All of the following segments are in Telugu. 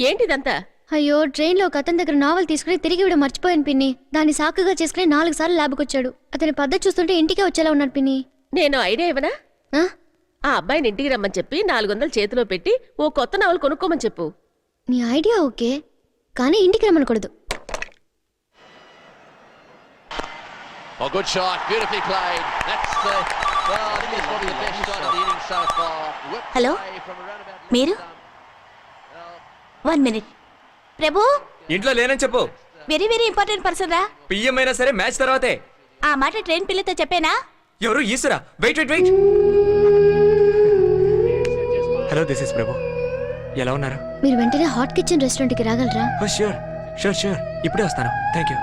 ఏంటిదంతా? అయ్యో ట్రైన్లో ఒక అతని దగ్గర నావల్ తీసుకుని తిరిగి ఇవ్వడం మర్చిపోయాను పిన్ని. దాన్ని సాకుగా చేసుకుని 4 సార్లు ల్యాబ్కి వచ్చాడు. అతని పద్ధతి చూస్తుంటే ఇంటికే వచ్చేలా ఉన్నాడు పిన్ని. నేను ఐడియా ఇవ్వనా? ఆ? ఆ అబ్బాయిని ఇంటికి రమ్మని చెప్పి 400 చేతిలో పెట్టి ఓ కొత్త నావల్ కొనుక్కోమని చెప్పు. నీ ఐడియా ఓకే, కానీ ఇంటికి రమ్మనకూడదు. Oh, good shot, beautifully played. That's the, well, I think it's probably the best shot of the innings so far. Hello? మీరు 1 minute. ప్రభు ఇంట్లో లేనని చెప్పు. వెరీ వెరీ ఇంపార్టెంట్ పర్సన్ రా. పిఎం అయినా సరే మ్యాచ్ తర్వాతే. ఆ మాట ట్రైన్ పిల్లతో చెప్పేనా? ఎవరు ఈశ్వరా? Wait wait wait. Hello, this is Prabhu. ఎలా ఉన్నారు? మీరు వెంటనే హాట్ కిచెన్ రెస్టారెంట్కి రాగలరా? ష్యూర్ ష్యూర్ ష్యూర్, ఇప్పుడే వస్తాను. Thank you.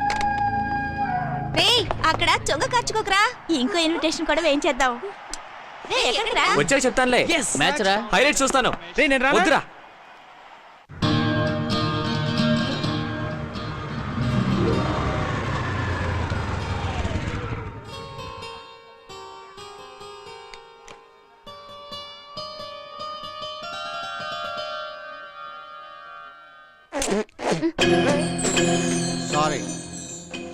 రేయ్ అక్కడ చొంగ ఖర్చుకోకరా. ఇంకో ఇన్విటేషన్ కూడా వేయించేద్దాం. రేయ్ ఎక్కడికి రా? వచ్చాక చెప్తానులే. మ్యాచ్ రా. హైలైట్స్ చూస్తాను. వద్దురా. Sorry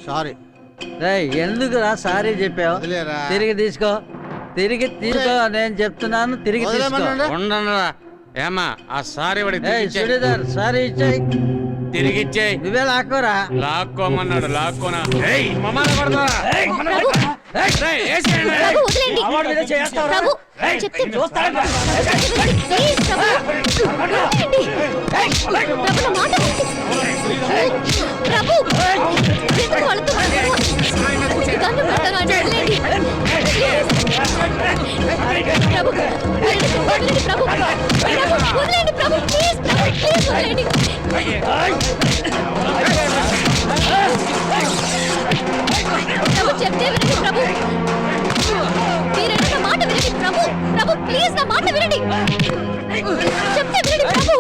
sorry. ఎందుకురా సారీ చెప్పావు? వదిలేరా. తిరిగి తీసుకో నేను చెప్తున్నాను, తిరిగి తీసుకో. వదిలేమనండి. ఉండనురా. ఏమా ఆ సారీ వాడికి సుడీదార్ సారీ ఇచ్చాయి, తిరిగి ఇచ్చేయి. నువ్వే లాక్కోరా. లాక్కోమన్నాడు, లాక్కోనా? ప్రభు, వదిలేండి. ప్రభు, చెప్తే ప్లీజ్ ప్రభు. వదిలేండి. ప్రభు, నా మాట వినండి. ప్రభు, ఎందుకు వాళ్ళతో అతనికి దండం పెడతాను అని వదిలేండి. ప్రభు, వదిలేండి ప్రభు. ప్రభు, వదిలేండి ప్రభు. ప్లీజ్ ప్రభు, ప్లీజ్ వదిలేండి. ప్రభు, చెప్తే వినండి ప్రభు. మీరైనా నా మాట వినండి ప్రభు. ప్రభు, ప్లీజ్ నా మాట వినండి. చెప్తే వినండి ప్రభు.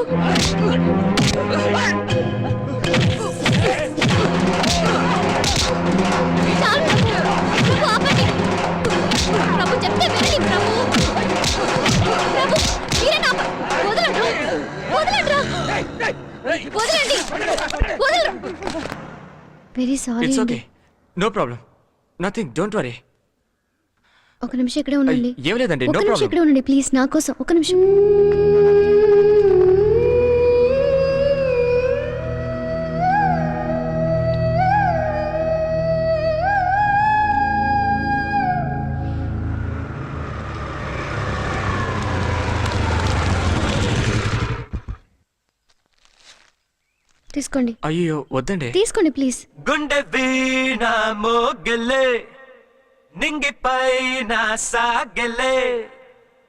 చాలు ప్రభు. ప్రభు, ఆపండి. ప్రభు, చెప్తే వినండి ప్రభు. ప్రభు, మీరే నా వదలండి. వదలండి. వదలండి. వదలండి. Very sorry. It's okay, no problem, nothing, don't worry. ఒక నిమిషం ఇక్కడే ఉండండి. ఏం లేదండి, ఒక నో నిమిషం ప్రాబ్లం. ఇక్కడే ఉండండి ప్లీజ్, నా కోసం ఒక నిమిషం. తీసుకోండి. అయ్యో వద్దండి. తీసుకోండి ప్లీజ్. గుండె వీణ మోగలే, నింగిపైన సాగలే,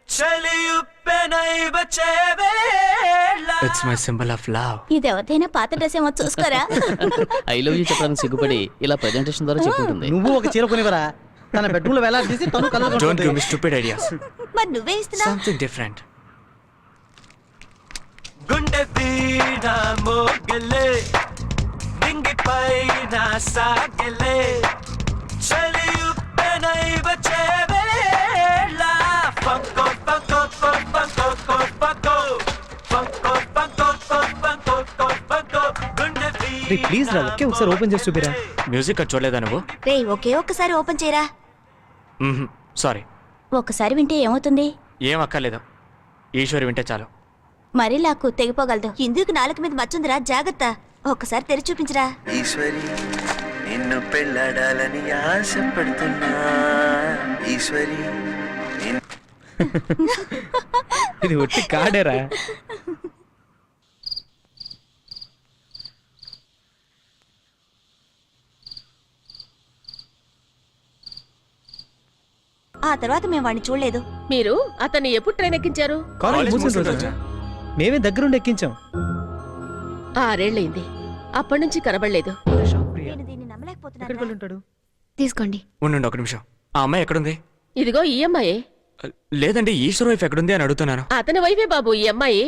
చలియుప్పెనై వచ్చేవేళ. It's my symbol of love. ఇది ఎవరిదైనా పాత డ్రెస్ ఏమో చూసుకోరా. ఐ లవ్ యూ చెప్పడానికి సిగ్గుపడి ఇలా ప్రెజెంటేషన్ ద్వారా చెప్పుకుంటుంది. నువ్వు ఒక చీర కొనివరా? తన బెడ్రూమ్ లో వేలాడి తీసి తను colour don't give me stupid ideas. మరి నువ్వే ఇస్తున్నావు. Something different. గుండె వీణ మోగలే, నింగిపైన సాగలే, చలియుప్పెనై వచ్చేవేళ. పంకో పంకో పంకో పంకో పంకో పంకో పంకో పంకో గుండె వీణ. ప్లీజ్ రా, ఓకే ఒకసారి ఓపెన్ చేసి చూపిరా. మ్యూజిక్ అది చూడలేదా నువ్వు? రేయ్ ఒకే ఒక్కసారి ఓపెన్ చేయరా. సారీ. ఒక్కసారి వింటే ఏమవుతుంది? ఏం అక్కర్లేదు, ఈశ్వరి వింటే చాలు. మరీ లాక్కు తెగిపోగలదు. ఇందుకు నాలుక మీద మచ్చుందిరా, జాగ్రత్త. ఒక్కసారి తెరిచి చూపించరా. ఈశ్వరి, నిన్ను పెళ్ళాడాలని ఆశపడుతున్నా. ఈశ్వరి, ఇది ఒట్టి కాడేరా. ఆ తర్వాత మేము వాడిని చూడలేదు. మీరు అతన్ని ఎప్పుడు ట్రైన్ ఎక్కించారు? కాలేజ్ మూసిన రోజు మేమే దగ్గరుండి ఎక్కించాం. 6 ఏళ్లైంది, అప్పటి నుంచి కనబడలేదు. నేను దీన్ని ఎక్కడికి వెళ్ళి ఉంటాడు? తీసుకోండి. ఉండండి ఒక నిమిషం. ఆ అమ్మాయి ఎక్కడుంది? ఇదిగో ఈ అమ్మాయి. లేదండి, ఈశ్వర్ వైఫ్ ఎక్కడుంది అని అడుగుతున్నాను. అతని వైఫే బాబు ఈ అమ్మాయి.